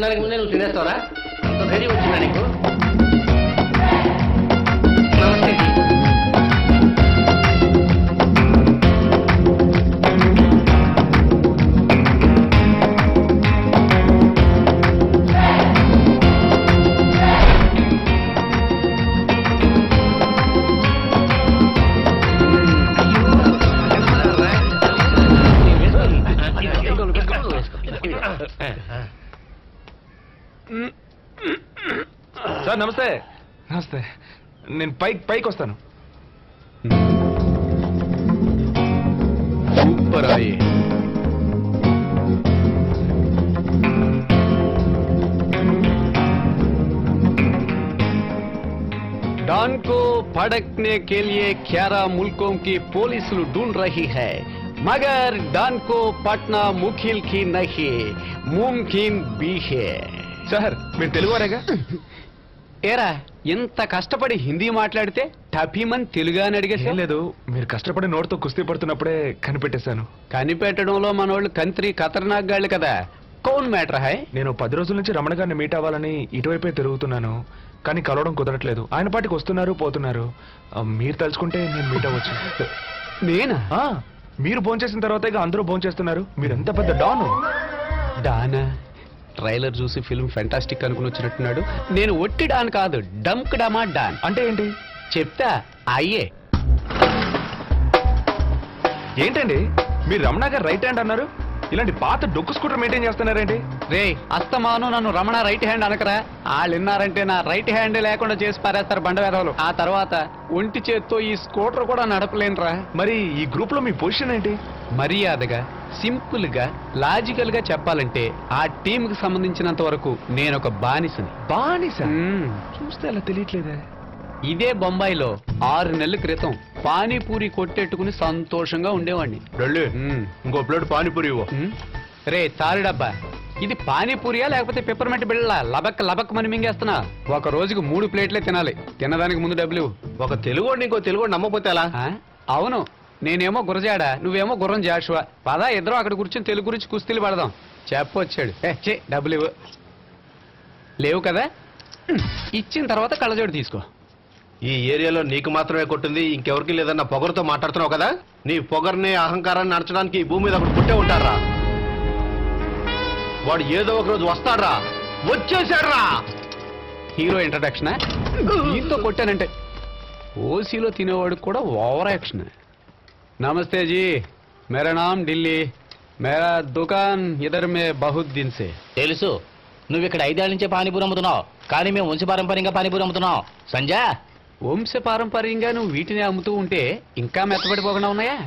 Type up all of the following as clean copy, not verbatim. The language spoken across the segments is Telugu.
తినడానికి ముందే నువ్వు తినేస్తావరా? అంత ధైర్యం వచ్చిందా నీకు? నమస్తే జీ. సార్ నమస్తే. నమస్తే. నేను పైకి వస్తాను. సూపర్ ఆయి. डॉन को भड़कने के लिए 11 मुल्कों की पुलिस ढूंढ रही है, मगर डॉन को पटना मुखिल की नहीं मुमकिन भी है. సార్ మీరు తెలుగువారేగా? ఏరా ఎంత కష్టపడి హిందీ మాట్లాడితే టఫీమన్ తెలుగు అని అడిగేసా? లేదు, మీరు కష్టపడి నోటితో కుస్తీ పడుతున్నప్పుడే కనిపెట్టేశాను. కనిపెట్టడంలో మనోళ్ళు కంత్రి ఖతర్నాక్ గాళ్ళు కదా. కౌన్ మ్యాటర్ హై? నేను 10 రోజుల నుంచి రమణ గారిని మీట్ అవ్వాలని ఇటువైపే తిరుగుతున్నాను, కానీ కలవడం కుదరట్లేదు. ఆయన పాటికి వస్తున్నారు పోతున్నారు. మీరు తలుచుకుంటే నేను మీట్ అవ్వచ్చు. నేనా? మీరు భోంచేసిన తర్వాత ఇక అందరూ భోంచేస్తున్నారు. మీరు ఎంత పెద్ద డాను. డానా? ట్రైలర్ చూసి ఫిల్మ్ ఫెంటాస్టిక్ అనుకుని వచ్చినట్టున్నాడు. నేను ఒట్టి డాన్ కాదు, డంక్ డమా డాన్. అంటే ఏంటి చెప్తా. అయ్యే ఏంటండి మీరు రమణ గారు రైట్ హ్యాండ్ అన్నారు, ఇలాంటి పాత డొక్కు స్కూటర్ మెయింటైన్ చేస్తున్నారేంటి? రే అస్తమాను నన్ను రమణ రైట్ హ్యాండ్ అనకరా. వాళ్ళు విన్నారంటే నా రైట్ హ్యాండ్ లేకుండా చేసి పారేస్తారు బండవేదవులు. ఆ తర్వాత ఒంటి చేత్తో ఈ స్కూటర్ కూడా నడపలేనురా. మరి ఈ గ్రూప్ లో మీ పొజిషన్ ఏంటి? మర్యాదగా సింపుల్ గా లాజికల్ గా చెప్పాలంటే ఆ టీమ్ కి సంబంధించినంత వరకు నేను ఒక బానిసని. బానిస? చూస్తే అలా తెలియట్లేదే. ఇదే బొంబాయిలో 6 నెలల క్రితం పానీపూరి కొట్టెట్టుకుని సంతోషంగా ఉండేవాడిని. ఇంకో ప్లేట్ పానీపూరి ఇవ్వు. రే చాలు డబ్బా, ఇది పానీపూరియా లేకపోతే పెప్పర్మెంట్ బిళ్ళ? లబక్ లబక్ మని మింగేస్తున్నా. ఒక రోజుకు 3 ప్లేట్లే తినాలి. తినడానికి ముందు డబ్బులు. ఒక తెలుగు ఇంకో తెలుగు నమ్మకపోతే ఎలా? అవును, నేనేమో గురజాడ, నువ్వేమో గుర్రం జాషువా. పదా ఇద్దరం అక్కడ కూర్చొని తెలుగు గురించి కుస్తీలు పడదాం. చెప్పొచ్చాడు. డబ్బులు ఇవ్వు. లేవు కదా? ఇచ్చిన తర్వాత కళ్ళజోడు తీసుకో. ఈ ఏరియాలో నీకు మాత్రమే కొట్టింది, ఇంకెవరికి లేదన్న పొగరుతో మాట్లాడుతున్నావు కదా. నీ పొగర్ని అహంకారాన్ని నడచడానికి ఈ భూమి మీద ఒకటి పుట్టే ఉంటారా. వాడు ఏదో ఒక రోజు వస్తాడ్రా. వచ్చేసాడ్రా. హీరో ఇంట్రడక్షనా? దీంతో కొట్టానంటే ఓసీలో తినేవాడు కూడా ఓవర్ యాక్షన్. నమస్తే జీ, మేరా నామ్ ఢిల్లీ, మేరా దుకాన్ ఇదర్ మే బహుత్ దిన్ సే. తెలుసు, నువ్వు ఇక్కడ 5 ఏళ్ల నుంచే పానీపూరి అమ్ముతున్నావు, కానీ మేము వంశపారంపర్యంగా పానీపూరి అమ్ముతున్నాం. సంజయ్, వంశపారంపర్యంగా నువ్వు వీటిని అమ్ముతూ ఉంటే ఇంకా మెత్తబడిపోకుండా ఉన్నాయా?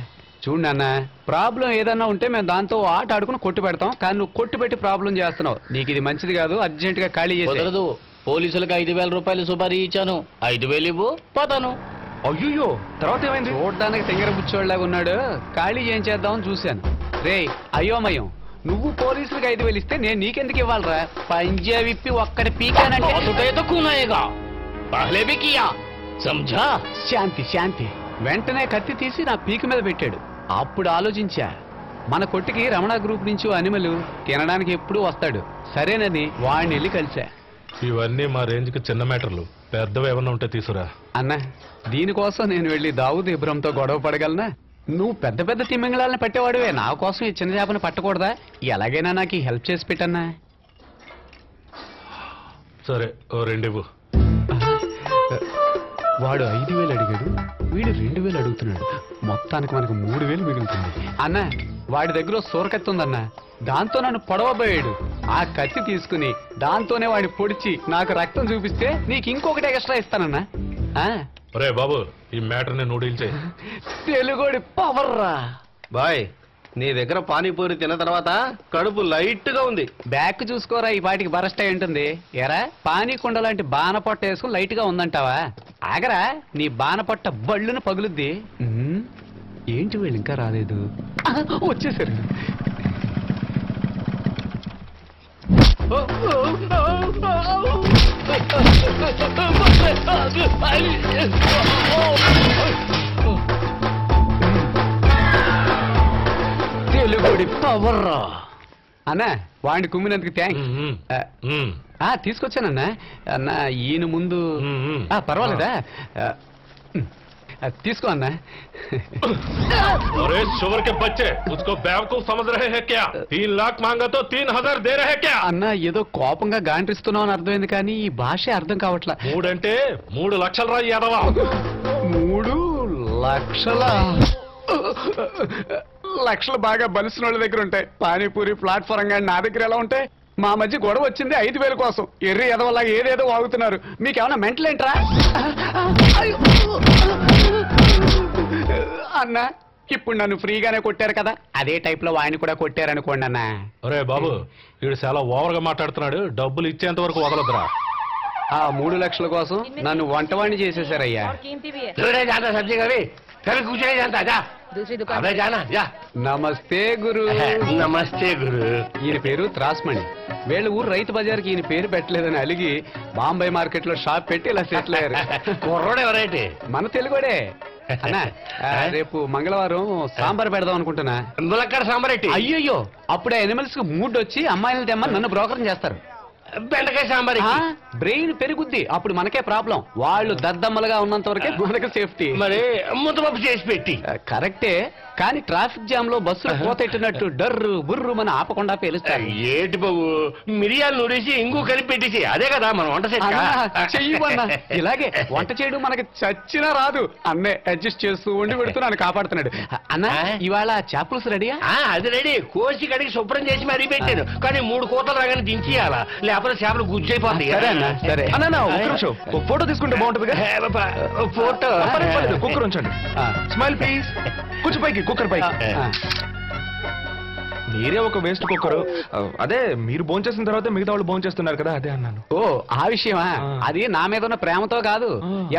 చూడు నాన్న, ప్రాబ్లం ఏదన్నా ఉంటే మేము దాంతో ఆట ఆడుకుని కొట్టు పెడతాం, కానీ నువ్వు కొట్టు పెట్టి ప్రాబ్లం చేస్తున్నావు. నీకు ఇది మంచిది కాదు. అర్జెంట్ గా ఖాళీ చేసి. కుదరదు. పోలీసులకు 5,000 రూపాయలు సుపారీ ఇచ్చాను. 5,000 ఇవ్వు, పోతాను. అయ్యో, తర్వాత ఏమైంది? చూడడానికి తింగర బుచ్చోళ్ళగా ఉన్నాడు. ఖాళీ ఏం చేద్దామని చూశాను. రే అయోమయం, నువ్వు పోలీసులకు 5,000 ఇస్తే నేను నీకెందుకు ఇవ్వాలరా? పంజా విప్పి ఒక్కడి పీకానంటే సంజా. శాంతి శాంతి. వెంటనే కత్తి తీసి నా పీక మీద పెట్టాడు. అప్పుడు ఆలోచించా, మన కొట్టుకి రమణ గ్రూప్ నుంచి అనిమలు తినడానికి ఎప్పుడూ వస్తాడు. సరేనని వాడిని వెళ్ళి కలిసా. ఇవన్నీ మా రేంజ్ కి చిన్న మ్యాటర్లు, పెద్దవి ఏమన్నా ఉంటే తీసురా. అన్న, దీనికోసం నేను వెళ్ళి దావుద్ ఇబ్రహంతో గొడవ పడగలనా? నువ్వు పెద్ద పెద్ద తిమ్మింగళాలను పట్టేవాడువే, నా కోసం ఈ చిన్న చేపను పట్టకూడదా? ఎలాగైనా నాకు హెల్ప్ చేసి పెట్టన్నా. సరే, ఓ 2 ఇవ్వు. వాడు 5,000 అడిగాడు, వీడు 2,000 అడుగుతున్నాడు. మొత్తానికి మనకు 3,000 మిగులుతుంది. అన్న, వాడి దగ్గర సూరకత్తి ఉందన్న, దాంతో నన్ను పొడవబోయాడు. ఆ కత్తి తీసుకుని దాంతోనే వాడిని పొడిచి నాకు రక్తం చూపిస్తే నీకు ఇంకొకటి ఎక్స్ట్రా ఇస్తానన్నా. రే బాబు, ఈ మ్యాటర్ ని నూడిల్ చేయి. తెలుగుడి పవర్ రా బాయ్. నీ దగ్గర పానీపూరి తిన్న తర్వాత కడుపు లైట్ గా ఉంది. బ్యాక్ చూసుకోరా, ఈ పాటికి బరస్ట్ అయి ఉంటుంది. ఎరా పానీ కుండ లాంటి బాణపొట్ట వేసుకుని లైట్ గా ఉందంటావా? ఆగరా, నీ బాణపొట్ట బళ్ళును పగులుద్ది. ఏంటి వీళ్ళు ఇంకా రాలేదు? వచ్చేసారు. తెలుగుడి పవర్. అన్నా వాడిని కుమ్మినందుకు థ్యాంక్స్. తీసుకొచ్చానన్నా. అన్నా ఈయన ముందు పర్వాలేదా? తీసుకో అన్నా. अरे शुगर के बच्चे उसको बेवकूफ समझ रहे हैं क्या? 3 लाख मांगा तो 3000 दे रहे हैं क्या? అన్నా ఏదో కోపంగా గాంటిస్తున్నావు అని అర్థమైంది కానీ ఈ భాషే అర్థం కావట్లా. 3 అంటే 3 లక్షలు రా యాదవా. 3 లక్షల లక్షలు బాగా బలిసిన వాళ్ళ దగ్గర ఉంటాయి. పానీపూరి ప్లాట్ఫారం కానీ నా దగ్గర ఎలా ఉంటాయి? మా మధ్య గొడవ వచ్చింది 5000 కోసం. ఎర్రి ఎదవల్లాగా ఏదేదో వాగుతున్నారు. మీకేమన్నా మెంటల్ ఏంట్రా? అన్నా ఇప్పుడు నన్ను ఫ్రీగానే కొట్టారు కదా, అదే టైప్ లో వాడిని కూడా కొట్టారనుకోండి అన్నా. ఒరే బాబు వీడు చాలా ఓవర్ గా మాట్లాడుతున్నాడు. డబ్బులు ఇచ్చేంత వరకు వదలదురా. ఆ 3 లక్షల కోసం నన్ను వంటవాణ్ణి చేసేసారయ్యా. నమస్తే గురు. నమస్తే గురు. ఈయన పేరు త్రాస్మణి. వీళ్ళ ఊరు రైతు బజార్కి ఈయన పేరు పెట్టలేదని అలిగి బాంబే మార్కెట్ లో షాప్ పెట్టి ఇలా సెటిల్ అయ్యారు. కుర్రోడు ఎవరైతే? మన తెలుగుడే అన్నా. రేపు మంగళవారం సాంబార్ పెడదాం అనుకుంటున్నా. ములక్కడ సాంబారెట్టి. అయ్యయ్యో అప్పుడే ఎనిమల్స్ కి మూడ్ వచ్చి అమ్మాయిలు తెమ్మని నన్ను బ్రోకరం చేస్తారు. బెండకాయ సాంబార్. బ్రెయిన్ పెరుగుద్ది, అప్పుడు మనకే ప్రాబ్లం. వాళ్ళు దద్దమ్మలుగా ఉన్నంత వరకే మనకు సేఫ్టీ. మరి ముద్దపప్పు చేసి పెట్టి. కరెక్టే, కానీ ట్రాఫిక్ జామ్ లో బస్సులు పోతెట్టినట్టు డర్రు బుర్రు మన ఆపకుండా పేలుస్తారు. ఏటి బాబు మిరియాలు నూరేసి ఇంగు కలిపి పెట్టేసి అదే కదా మనం వంట చెయ్యమన్నా. ఇలాగే వంట చేయడం మనకి చచ్చినా రాదు. అన్నే అడ్జస్ట్ చేస్తూ వండి పెడుతూ నన్ను కాపాడుతున్నాడు. అన్న ఇవాళ చేపలుసు రెడీయా? అది రెడీ. కోసి కడిగి శుభ్రం చేసి మరీ పెట్టాను. కానీ 3 కోతలు రాగానే దించేయాలా, లేకపోతే చేపలు గుజ్జైపోతాయి. సరే అన్న సరే. ఫోటో తీసుకుంటే బాగుంటుంది. ఫోటో కుక్కర్ ఉంచండి. Smile please. కూర్చో పైకి, కుక్కర్ పైకి. మీరే ఒక వేస్ట్ కుక్కరు. అదే మీరు భోంచేసిన తర్వాత మిగతా వాళ్ళు భోంచేస్తున్నారు కదా, అదే అన్నాను. ఓ ఆ విషయమా? అది నా మీద ఉన్న ప్రేమతో కాదు.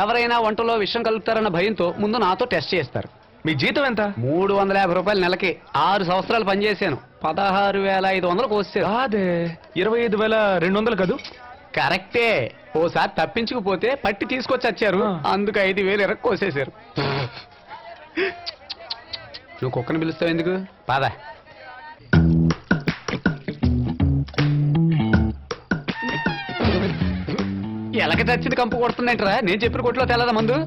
ఎవరైనా వంటలో విషం కలుపుతారన్న భయంతో ముందు నాతో టెస్ట్ చేస్తారు. మీ జీతం ఎంత? 350 రూపాయలు నెలకి. 6 సంవత్సరాలు పనిచేశాను. 16,500 కోసారు. అదే 25,200 కదూ? కరెక్టే. ఓసారి తప్పించుకుపోతే పట్టి తీసుకొచ్చి వచ్చారు. అందుకు 5,000 ఎరకు కోసేశారు. నువ్వు కుక్కను పిలుస్తావు ఎందుకు? పద. ఎలక చచ్చింది కంపు కొడుతుందంటరా? నేను చెప్పిన కొట్లో తెల్లదా మందు?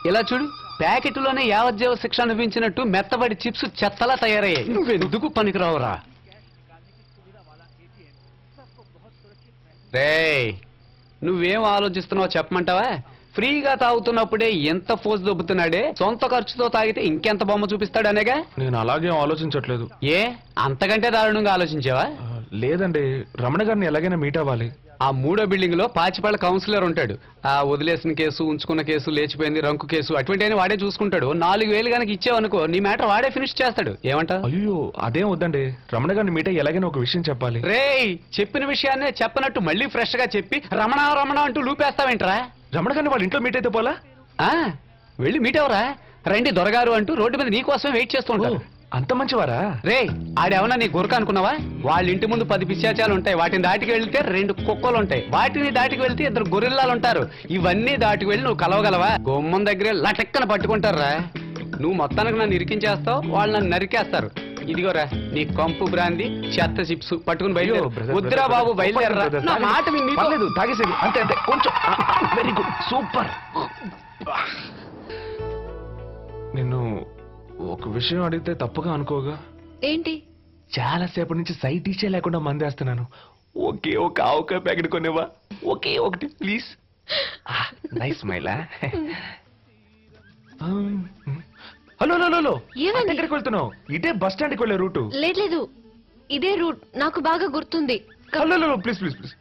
ఇలా చూడు, ప్యాకెట్లోనే యావజ్జీవ శిక్ష అనిపించినట్టు మెత్తబడి చిప్స్ చెత్తలా తయారయ్యాయి. నువ్వెందుకు పనికిరావురా? రేయ్ నువ్వేం ఆలోచిస్తున్నావో చెప్పమంటావా? ఫ్రీగా తాగుతున్నప్పుడే ఎంత ఫోర్స్ దొబ్బుతున్నాడే, సొంత ఖర్చుతో తాగితే ఇంకెంత బొమ్మ చూపిస్తాడు అనేగా. నేను అలాగే ఆలోచించట్లేదు. ఏ అంతకంటే దారుణంగా ఆలోచించావా? లేదండి, రమణ గారిని ఎలాగైనా మీట్ అవ్వాలి. ఆ 3వ బిల్డింగ్ లో పాచిపాళ్ళ కౌన్సిలర్ ఉంటాడు. ఆ వదిలేసిన కేసు, ఉంచుకున్న కేసు, లేచిపోయింది రంకు కేసు అటువంటి వాడే చూసుకుంటాడు. 4,000 కనుక ఇచ్చావనుకో నీ మ్యాటర్ వాడే ఫినిష్ చేస్తాడు. ఏమంటా? అయ్యో అదేం వద్దండి, రమణ గారిని మీట్ అయ్యి ఎలాగైనా ఒక విషయం చెప్పాలి. రేయ్ చెప్పిన విషయాన్నే చెప్పనట్టు మళ్ళీ ఫ్రెష్ గా చెప్పి రమణ రమణ అంటూ లూపేస్తావేంట్రా? రమణ గారిని వాళ్ళ ఇంట్లో మీట్ అయితే పోలా? వెళ్ళి మీట్ అవరా? రండి దొరగారు అంటూ రోడ్డు మీద నీకోసమే వెయిట్ చేస్తూ ఉంటారు. అంత మంచివారా? రే ఆడేమన్నా నీ గురక అనుకున్నావా? వాళ్ళ ఇంటి ముందు 10 పిశాచాలు ఉంటాయి. వాటిని దాటికి వెళ్తే 2 కుక్కలు ఉంటాయి. వాటిని దాటికి వెళ్తే 2 గొరిల్లాలు ఉంటారు. ఇవన్నీ దాటికి వెళ్ళి నువ్వు కలవగలవా? గుమ్మం దగ్గరే లటక్కన పట్టుకుంటారా? నువ్వు మొత్తానికి నన్ను ఇరికించేస్తావు, వాళ్ళు నన్ను నరికేస్తారు. ఇదిగోరా నీ కంపు బ్రాంది చెత్త చిప్స్ పట్టుకుని బయలుదేరు. వద్దురా బాబు బయలుదేరరా. నా మాట వినలేదు. తాగేసేది అంతే అంతే కొంచెం. Very good, super. నిన్ను ఒక విషయం అడిగితే తప్పుగా అనుకోగా? ఏంటి? చాలా సేపటి నుంచి సైట్ ఇచ్చే లేకుండా మందేస్తున్నాను. ఒకే ఒక ఆవకాయ ప్యాకెట్ కొనేవా? ఒకే ఒకటి ప్లీజ్. నైస్ స్మైలా. హలో హలో హలో, ఎక్కడికి వెళ్తున్నావు? ఇదే బస్ స్టాండ్కి వెళ్ళే రూటు. లేదు ఇదే రూట్, నాకు బాగా గుర్తుంది. హలో ప్లీజ్ ప్లీజ్ ప్లీజ్,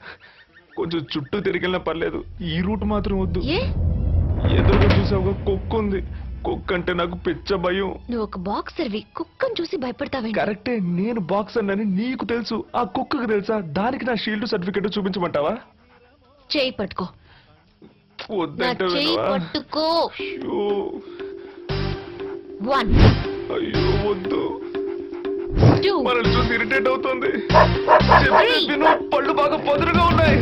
కొంచెం చుట్టూ తిరిగినా పర్లేదు, ఈ రూట్ మాత్రం వద్దు. ఎదురుగా చూసావుగా కుక్క ఉంది. కుక్క అంటే నాకు పిచ్చ భయం. నువ్వు ఒక బాక్సర్వి, కుక్కను చూసి భయపడతావేంటి? కరెక్టే, నేను బాక్సర్ అని నీకు తెలుసు, ఆ కుక్కకు తెలుసా? దానికి నా షీల్డ్ సర్టిఫికెట్ చూపించమంటావా? చేయి పట్టుకో. వద్దంటే చేయి పట్టుకో. 1 అయ్యో వద్దు, 2 మనల్ని చూసి ఇరిటేట్ అవుతుంది. విను, పళ్ళు బాగా పొదురుగా ఉన్నాయి.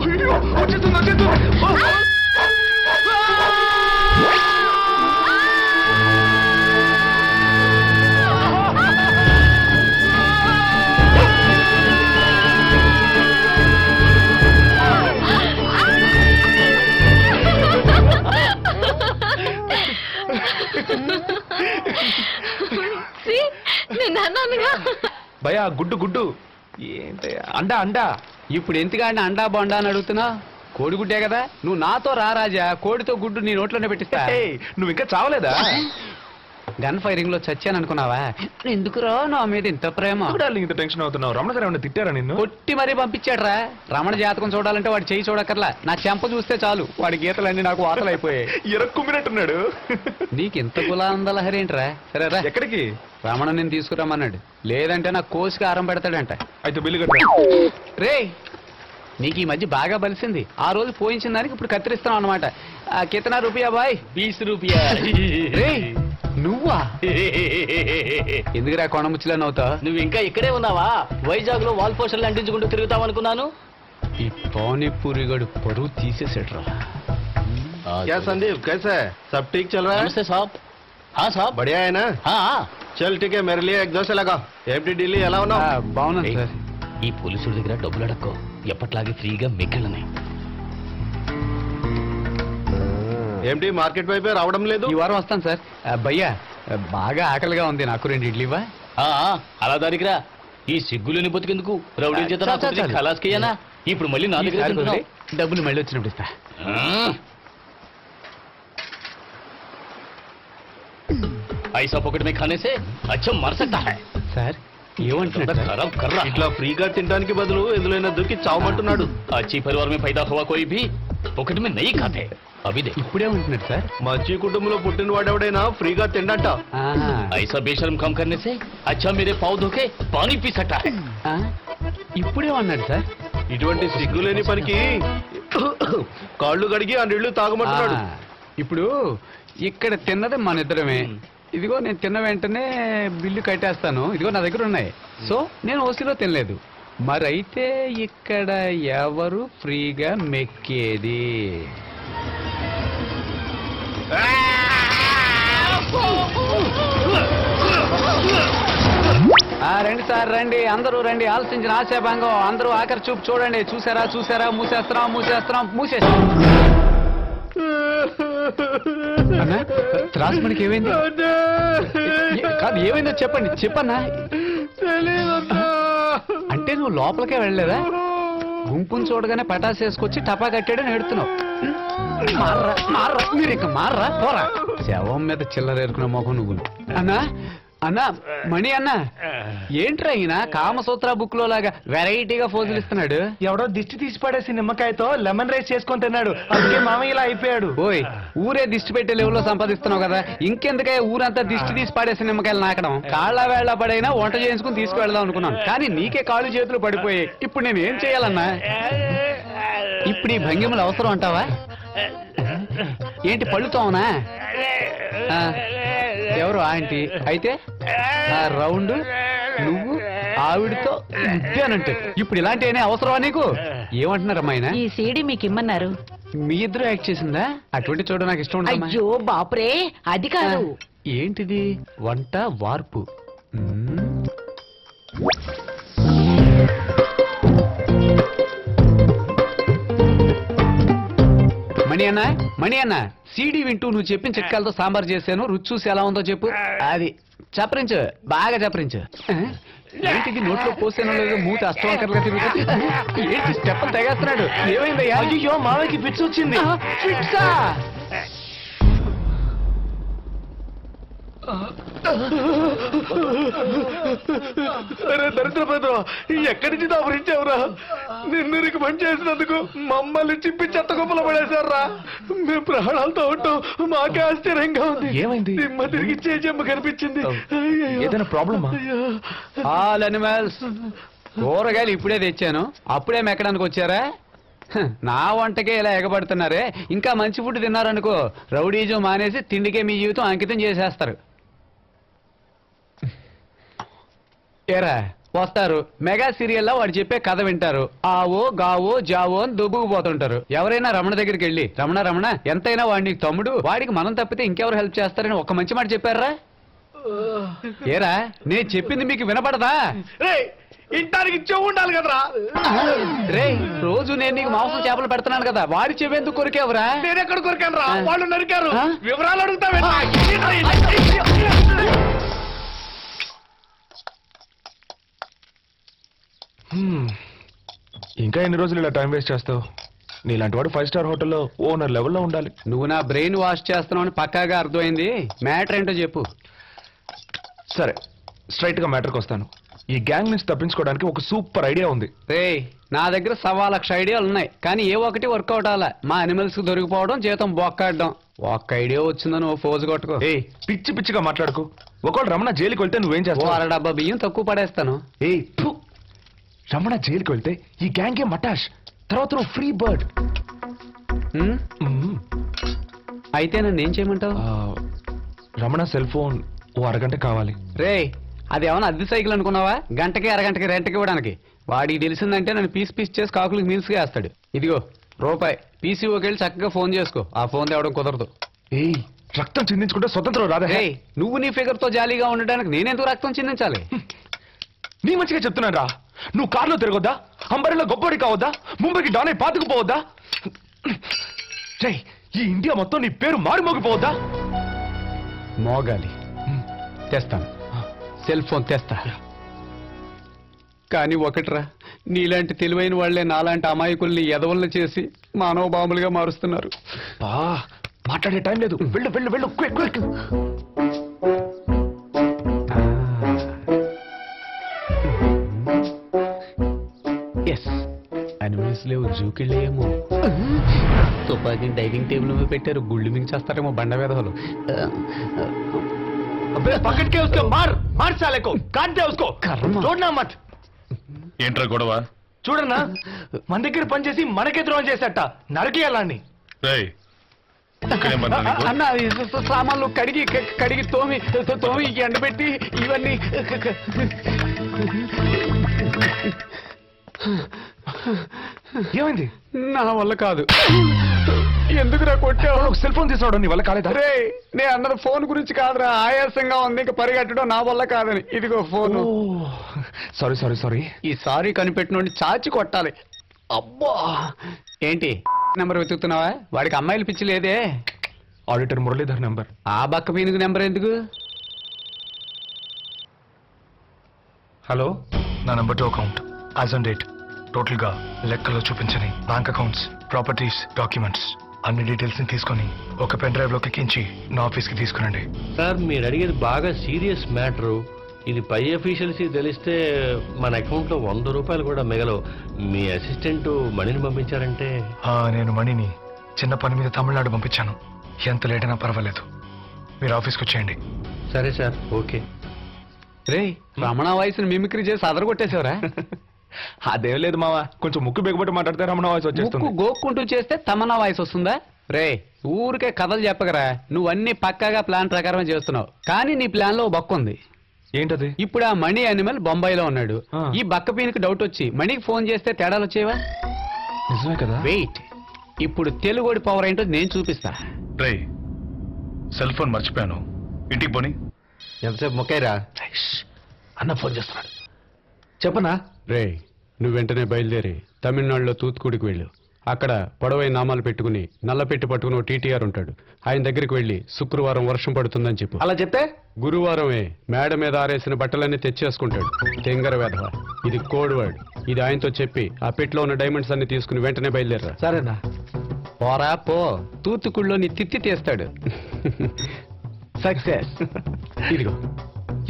అయ్యో వచ్చేస్తుంది వచ్చేస్తుంది. అన్నానుగా. భయ గుడ్డు ఏంటి అండా ఇప్పుడు ఎందుకంటే అండా బొండా అని అడుగుతున్నా? కోడిగుడ్డే కదా, నువ్వు నాతో రా రాజా, కోడితో గుడ్డు నీ నోట్లోనే పెట్టిస్తా. ఏయ్, నువ్వు ఇంకా చావలేదా? గన్ ఫైరింగ్ లో చచ్చాను అనుకున్నావా? ఎందుకురా నా మీద ఇంత ప్రేమ? డార్లింగ్ ఇంత టెన్షన్ అవుతున్నావు? రమణ సార్ ఏమన్నా తిట్టారా నిన్ను? కొట్టి మరీ పంపించాడ్రా. రమణ జాతకం చూడాలంటే వాడు చేయి చూడక్కర్లా, నా చెంప చూస్తే చాలు వాడి గీతలన్నీ నాకు వాతలైపోయాయి. ఎరక్కుమ్మినట్టున్నాడు. నీకు ఇంత గులాందలహరి ఏంట్రా? సరేరా, ఎక్కడికి? రమణ నేను తీసుకురమ్మన్నాడు, లేదంటే నా కోసికి ఆరం పెడతాడంట. అయితే బిల్లు కట్టా. రే, నీకు ఈ మధ్య బాగా బలిసింది. ఆ రోజు పోయించిన దానికి ఇప్పుడు కత్తిరిస్తున్నావు అనమాట. కితనా రూపాయా బాయ్? 20 రూపాయ. రే నువ్వా? ఎందుకురా కొండముచ్చిలా నవ్వుతా? నువ్వు ఇంకా ఇక్కడే ఉన్నావా? వైజాగ్ లో వాల్ పోస్టర్లు అంటించుకుంటూ తిరుగుతావు అనుకున్నాను. ఈ పానీపూరి గడు పరువు తీసేసాడ్రా. क्या संदीप, कैसा है? सब ठीक चल रहा है? నమస్తే సాబ్. సాబ్. बढ़िया है ना? चल ठीक है, मेरे लिए एक दो से लगाओ. एमटी ఢిల్లీ ఎలా ఉన్నావు? బాగున్నాను సార్. ఈ పోలీసుల దగ్గర డబ్బులు అడక్కో, ఎప్పట్లాగే ఫ్రీగా మిగిలినాయి. ఏమిటి మార్కెట్ వైపే రావడం లేదు? ఈ వారం వస్తాను సార్. భయ్యా బాగా ఆకలిగా ఉంది, నాకు 2 ఇడ్లీవా? అలా దానికిరా. ఈ సిగ్గులని బతికెందుకు? రౌడీ చేత చాలు, చాలు, చాలు. ఖలాస్కయ్యానా? ఇప్పుడు మళ్ళీ నా దగ్గర ఈసారి తింటున్నావు. కుదిరి డబ్బులు మళ్ళీ వచ్చినప్పుడు ఇస్తా. ऐसा पॉकेट में खाने से अच्छा मर सकता है. సార్ ఏమంటున్నాడు సార్? खराब कर रहा है. ఇట్లా ఫ్రీగా తినడానికి బదులు ఎందులోనే దూకి చావమంటున్నాడు. अच्छी परिवार में पैदा हुआ कोई भी पॉकेट में नहीं खाते. अभी देख. ఇప్పుడే ఉంటున్నాడు సార్. మంచి కుటుంబంలో పుట్టిన వాడెవడైనా ఫ్రీగా తిండంట. ఆహా. ऐसा बेशर्म काम करने से अच्छा मेरे पाँव धो के पानी पी सकता है. ఆ? ఇప్పుడే అన్నాడు సార్. ఇటువంటి సిగ్గులేని పనికి కాళ్ళు గడిగి ఆ నీళ్లు తాగమంటున్నాడు. ఆ, ఇప్పుడు ఇక్కడ తిన్నది మన ఇద్దరమే. ఇదిగో నేను తిన్న వెంటనే బిల్లు కట్టేస్తాను. ఇదిగో నా దగ్గర ఉన్నాయి. సో నేను ఓసీలో తినలేదు. మరైతే ఇక్కడ ఎవరు ఫ్రీగా మెక్కేది? రండి సార్, రండి, అందరూ రండి. ఆలోచించిన ఆశాభంగం. అందరూ ఆఖరి చూపు చూడండి. చూసారా? మూసేస్తున్నాం. అన్నా, త్రాసుమణికి ఏమైంది? కాదు, ఏమైందో చెప్పన్నా. అంటే నువ్వు లోపలికే వెళ్ళలేదా? గుంపును చూడగానే పటాసు వేసుకొచ్చి టపా కట్టాడని ఎడుతున్నావు. మార్రా మీరు ఇంకా మార్రా, పోరా. శవం మీద చిల్లరేరుకున్న మొహం నువ్వు. అన్నా మణి అన్నా, ఏంట్రా ఈయన కామసూత్ర బుక్ లో లాగా వెరైటీగా ఫోజులు ఇస్తున్నాడు? ఎవడో దిష్టి తీసి పడేసి నిమ్మకాయతో లెమన్ రైస్ చేసుకొని తిన్నాడు, అందుకే మామయ్య ఇలా అయిపోయాడు. ఓయ్, ఊరే దిష్టి పెట్టే లెవెల్లో సంపాదిస్తున్నావు కదా, ఇంకెందుకే ఊరంతా దిష్టి తీసి పడేసి నిమ్మకాయలు నాకడం? కాళ్ళ వేళ్ల పడైనా వంట చేయించుకుని తీసుకువెళ్దాం అనుకున్నాను, కానీ నీకే కాళ్ళు చేతులు పడిపోయాయి. ఇప్పుడు నేను ఏం చేయాలన్నా? ఇప్పుడు ఈ భంగిమలు అవసరం అంటావా? ఏంటి పళ్ళుతోనా? ఎవరు ఆంటీ? అయితే రౌండ్ నువ్వు ఆవిడతో ఇద్దానంటే ఇప్పుడు ఇలాంటి అవసరమా నీకు? ఏమంటున్నారమ్మా ఆయన? ఈ సీడీ మీకు ఇమ్మన్నారు. మీ ఇద్దరు యాక్ట్ చేసిందా? అటువంటి చూడ నాకు ఇష్టం ఉండదు. అయ్యో బాపురే, అది కాదు. ఏంటిది? వంట వార్పు. మణి అన్న సీడీ వింటూ నువ్వు చెప్పిన చిట్కాలతో సాంబార్ చేశాను, రుచి చూసి ఎలా ఉందో చెప్పు. అది చప్పరించు, బాగా చప్పరించు. ఏంటిది నోట్లో పోసానో లేదో మూత అష్టవంకరగా తిరుగుతుంది. ఏంటి స్టెప్ తెగేస్తున్నాడు? ఏమైందయ్యా? అయ్యో మామయ్యకి పిచ్చి వచ్చింది. ఫిట్సా? దరిద్రపోతా ఎక్కడి నుంచి దాపరించావురా? నిన్ను రికమెండ్ చేసినందుకు మమ్మల్ని చిప్పి చెత్త గొప్పలు పడేశారా? మేము ప్రాణాలతో ఉంటాం, మాకే ఆశ్చర్యంగా ఉంది. ఏమైంది? దిమ్మ తిరిగి చేజమ్మ కనిపించింది. ఏదైనా ప్రాబ్లమా? ఆల్ అనిమల్స్, కూరగాయలు ఇప్పుడే తెచ్చాను, అప్పుడే మెక్కడానికి వచ్చారా? నా వంటకే ఇలా ఎగబడుతున్నారే, ఇంకా మంచి ఫుడ్ తిన్నారనుకో రౌడీజం మానేసి తిండికే మీ జీవితం అంకితం చేసేస్తారు. ఏరా వస్తారు, మెగా సీరియల్లో వాడు చెప్పే కథ వింటారు, ఆవో గావో జావో అని దొబ్బుకుపోతుంటారు. ఎవరైనా రమణ దగ్గరికి వెళ్ళి రమణ ఎంతైనా వాడిని తమ్ముడు, వాడికి మనం తప్పితే ఇంకెవరు హెల్ప్ చేస్తారని ఒక మంచి మాట చెప్పారా? ఏరా నేను చెప్పింది మీకు వినపడదా? ఇంటానికి చెవు ఉండాలి కదరా? రే రోజు నేను నీకు మాంసం చేపలు పెడుతున్నాను కదా, వాడి చెవెందుకు కొరికేవరా? నేను ఎక్కడ కొరికాను రా? వాళ్ళు నరికారు. ఆ? వివరాలు అడుగుతావే? ఇంకా ఎన్ని రోజులు ఇలా టైం వేస్ట్ చేస్తావు? నీలాంటి వాడు 5 స్టార్ హోటల్లో ఓనర్ లెవెల్లో ఉండాలి. నువ్వు నా బ్రెయిన్ వాష్ చేస్తున్నావు అని పక్కాగా అర్థమైంది. మ్యాటర్ ఏంటో చెప్పు. సరే, స్ట్రైట్ గా మ్యాటర్కి వస్తాను. ఈ గ్యాంగ్ నుంచి తప్పించుకోవడానికి ఒక సూపర్ ఐడియా ఉంది. రేయ్, నా దగ్గర 1,00,000 ఐడియాలు ఉన్నాయి, కానీ ఏ ఒక్కటి వర్కౌట్ అవ్వాల. మా అనిమల్స్ కి దొరికిపోవడం, జీతం బొక్కాడడం. ఒక్క ఐడియా వచ్చిందని ఓ ఫోజు కొట్టుకో. ఏయ్, పిచ్చి పిచ్చిగా మాట్లాడుకో. ఒకవేళ రమణ జైలుకి వెళ్తే నువ్వేం ఓ చేస్తావు? 1/2 డబ్బా బియ్యం తక్కువ పడేస్తాను. ఏయ్, ఫు! రమణ జైలుకి వెళ్తే ఈ గ్యాంగే మటాష్. తర్వాత నువ్వు ఫ్రీ బర్డ్. ఉమ్, అయితే నన్ను ఏం చేయమంటావు? రమణ సెల్ ఫోన్ ఓ అరగంట కావాలి. రేయ్, అది ఏమన్నా అద్దె సైకిల్ అనుకున్నావా? గంటకి అరగంటకి రెంట్కి ఇవ్వడానికి. వాడికి తెలిసిందంటే నన్ను పీస్ పీస్ చేసి కాకులకి మీల్స్ వేస్తాడు. ఇదిగో రూపాయి, పీసీఓకి వెళ్ళి చక్కగా ఫోన్ చేసుకో. ఆ ఫోన్ తేవడం కుదరదు. ఏయ్, రక్తం చిందించుకుంటే స్వతంత్రం రాదా? రేయ్, నువ్వు నీ ఫిగర్ తో జాలీగా ఉండడానికి నేనెందుకు రక్తం చిందించాలి? నీ మంచిగా చెప్తున్నాను రా. నువ్వు కార్లో తిరగొద్దా? అంబరిలో గొప్పడి కావద్దా? ముంబైకి డానే పాతుకుపోవద్దా? రేయ్, ఈ ఇండియా మొత్తం నీ పేరు మారుమోగిపోవద్దా? మోగాలి. తెస్తాను, సెల్ ఫోన్ తెస్తా. కానీ ఒకట్రా, నీలాంటి తెలివైన వాళ్లే నాలాంటి అమాయకుల్ని ఎదవల్ని చేసి మానవ బాంబులుగా మారుస్తున్నారు. బా, మాట్లాడే టైం లేదు. వెళ్ళు వెళ్ళు వెళ్ళు, క్విక్ క్విక్. ఎస్, అనిమల్స్ లేవు, జూకిళ్ళేమో. తుపాకీ డైనింగ్ టేబుల్ మీద పెట్టారు. గుళ్ళు మించేస్తారేమో బండ వేధవలు. अबे पकड़ के उसको मार मार साले को, काट दे उसको, कर्म। छोड़ना मत. ఏంట్రా గొడవ? చూడన్నా, మన దగ్గర పనిచేసి మనకే ద్రోహం చేసేట నరకేయాలని. రేయ్, ఇక్కడేం పని నీకు? అన్న, ఈ సామాన్లు కడిగి కడిగి తోమి తోమి ఎండబెట్టి ఇవన్నీ ఏమైంది? నా వల్ల కాదు. ఎందుకురా కొట్టావు? ఒక సెల్ ఫోన్ తీసుకురావడం నీ వల్ల కాలేదా? రే, నేను అన్నది ఫోన్ గురించి కాదురా, ఆయాసంగా ఉంది, ఇంకా పరిగెట్టడం నా వల్ల కాదని. ఇదిగో ఫోన్. Sorry sorry sorry. ఈ సారీ కనిపెట్టినోడిని చాచి కొట్టాలి. అబ్బా, ఏంటి నెంబర్ వెతుకుతున్నావా? వాడికి అమ్మాయిలు పిచ్చి లేదే. Auditor Muralidhar number. ఆ బక్క పీనుగు నెంబర్ ఎందుకు? హలో, నా number 2 account as on date total గా లెక్కలో చూపించని బ్యాంక్ అకౌంట్స్, ప్రాపర్టీస్, డాక్యుమెంట్స్ అన్ని డీటెయిల్స్ ని తీసుకొని ఒక పెన్ డ్రైవ్ లోకి ఎక్కించి నా ఆఫీస్ కి తీసుకురండి. సార్, మీరు అడిగేది బాగా సీరియస్ మ్యాటరు. ఇది పై అఫీషియల్స్ తెలిస్తే మన అకౌంట్ లో 100 రూపాయలు కూడా మిగలవు. మీ అసిస్టెంట్ మణిని పంపించారంటే? నేను మణిని చిన్న పని మీద తమిళనాడు పంపించాను. ఎంత లేట్ అయినా పర్వాలేదు, మీరు ఆఫీస్కి వచ్చేయండి. సరే సార్, ఓకే. రే, రమణ వాయిస్ని మిమిక్రీ చేసి అదరగొట్టేశావరా? అదేం లేదు మావా, కొంచెం ముక్కు బిగబట్టి మాట్లాడితే రమణ వాయిస్ వచ్చేస్తుంది. ముక్కు గోక్కుంటూ చేస్తే తమన్నా వాయిస్ వస్తుందా? రే, ఊరికే కథలు చెప్పగరా. నువ్వన్నీ పక్కాగా ప్లాన్ ప్రకారమే చేస్తున్నావు, కానీ నీ ప్లాన్ లో బొక్క ఉంది. ఏంటది? ఇప్పుడు ఆ మణి అనిమల్ బొంబాయిలో ఉన్నాడు. ఈ బక్క పీనికి డౌట్ వచ్చి మణికి ఫోన్ చేస్తే తేడాలు వచ్చేవా? నిజమే కదా? వెయిట్, ఇప్పుడు తెలుగుడి పవర్ ఏంటో నేను చూపిస్తా. రేయ్, సెల్ ఫోన్ మర్చిపోయాను, ఇంటికి పోని. ఎంతసేపు మొక్కైరా? అన్న ఫోన్ చేస్తున్నాడు, చెప్పనా? రే, నువ్వు వెంటనే బయలుదేరి తమిళనాడులో తూత్తుకుడికి వెళ్ళు. అక్కడ పొడవైన నామాలు పెట్టుకుని నల్ల పెట్టి పట్టుకుని టీటీఆర్ ఉంటాడు. ఆయన దగ్గరికి వెళ్ళి శుక్రవారం వర్షం పడుతుందని చెప్పు. అలా చెప్తే గురువారమే మేడ మీద ఆరేసిన బట్టలన్నీ తెచ్చేసుకుంటాడు. తెంగర వెధవ. ఇది కోడ్ వర్డ్. ఇది ఆయనతో చెప్పి ఆ పెట్లో ఉన్న డైమండ్స్ అన్ని తీసుకుని వెంటనే బయలుదేరా. సరేనా? పోరా పో, తూత్తుకుడిలో నీ తిత్తి తీస్తాడు. సక్సెస్. ఇదిగో.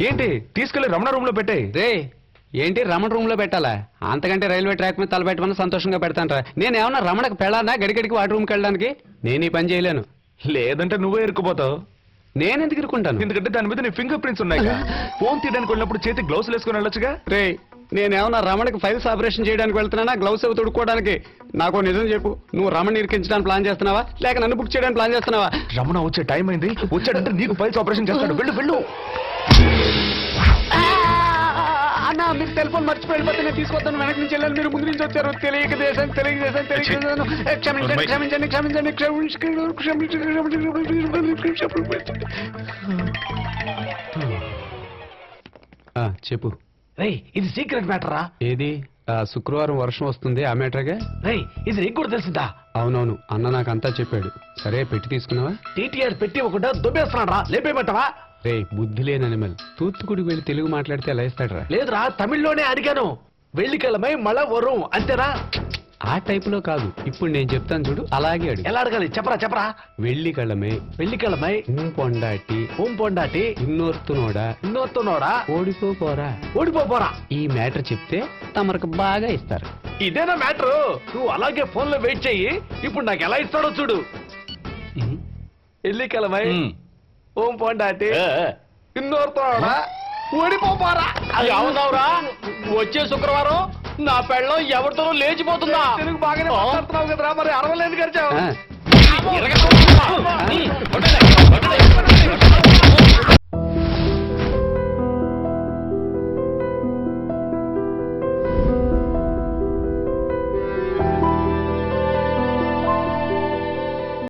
ఏంటి, తీసుకెళ్లి రమణ రూమ్ లో పెట్టే. రే, ఏంటి రమణ రూమ్ లో పెట్టాలా? అంతకంటే రైల్వే ట్రాక్ మీద తలపెట్టమని సంతోషంగా పెడతానరా. నేనేమన్నా రమణకు పెళ్ళానా గడిగడికి వాడి రూమ్కి వెళ్ళడానికి? నేను ఈ పని చేయలేను. లేదంటే నువ్వే ఇరుక్కుపోతావు. నేను ఎందుకు ఇరుక్కుంటాను? ఎందుకంటే దాని మీద నీ ఫింగర్ ప్రింట్స్ ఉన్నాయి. ఫోన్ తీయడానికి వెళ్ళినప్పుడు చేతి గ్లౌస్ వేసుకొని వెళ్ళొచ్చుగా. రే, నేనేమన్నా రమణకి ఫైల్స్ ఆపరేషన్ చేయడానికి వెళ్తున్నానా, గ్లౌస్ అవి తొడుక్కోవడానికి? నాకు నిజం చెప్పు, నువ్వు రమణ ఇరికించడానికి ప్లాన్ చేస్తున్నావా, లేక నన్ను బుక్ చేయడానికి ప్లాన్ చేస్తున్నావా? రమణ వచ్చే టైం అయింది, వచ్చాడంటే నీకు ఫైల్స్ ఆపరేషన్ చేస్తాడు. వెళ్ళు వెళ్ళు. అన్న, మీరు సెల్ ఫోన్ మర్చిపోయి వెళ్ళిపోతే నేను తీసుకొస్తాను. వెనక నుంచి వెళ్ళాలి, మీరు ముందు నుంచి వచ్చారు. తెలియక చేశాను. క్షమించండి క్షమించండి క్షమించండి చెప్పు. రేయ్, ఇది సీక్రెట్ మ్యాటరా? ఏది? శుక్రవారం వర్షం వస్తుంది ఆ మ్యాటర్గా? రేయ్, ఇది నీకు కూడా తెలిసిందా? అవునవును, అన్న నాకు అంతా చెప్పాడు. సరే, పెట్టి తీసుకున్నావా? టీటీఆర్ పెట్టి ఒకటా దుబ్బేస్తున్నాడు రా, లేపేయమంటావా? రే, బుద్ధి లేని అనిమల్, తూత్తుకుడికి వెళ్ళి తెలుగు మాట్లాడితే ఎలా ఇస్తాడు రా? లేదురా, తమిళ్లోనే అడిగాను. వెళ్ళికెళ్ళమై మళ్ళా వరం అంతేనా? ఆ టైపులో కాదు, ఇప్పుడు నేను చెప్తాను చూడు, అలాగే అడుగు. ఎలా అడగాలి చెప్పరా? వెள்ளிக்கிழமை వెళ్ళికెళ్ళమై పొండాటి పొండాటి ఇన్నోర్తునోడా ఓడిపోరా. ఈ మ్యాటర్ చెప్తే తమరకు బాగా ఇస్తారు. ఇదేనా మ్యాటర్? నువ్వు అలాగే ఫోన్ లో వెయిట్ చెయ్యి, ఇప్పుడు నాకు ఎలా ఇస్తాడో చూడు. వెళ్ళికెళ్ళమై పొండాటి ఇన్నోర్తునోడా ఓడిపోరా. అది అవునవురా, వచ్చే శుక్రవారం నా పెళ్ళం ఎవరితోనూ లేచిపోతుందా? తెలుగు బాగానే మాట్లాడుతున్నావు కదరా, మరి అరవలేదు గడిచావు.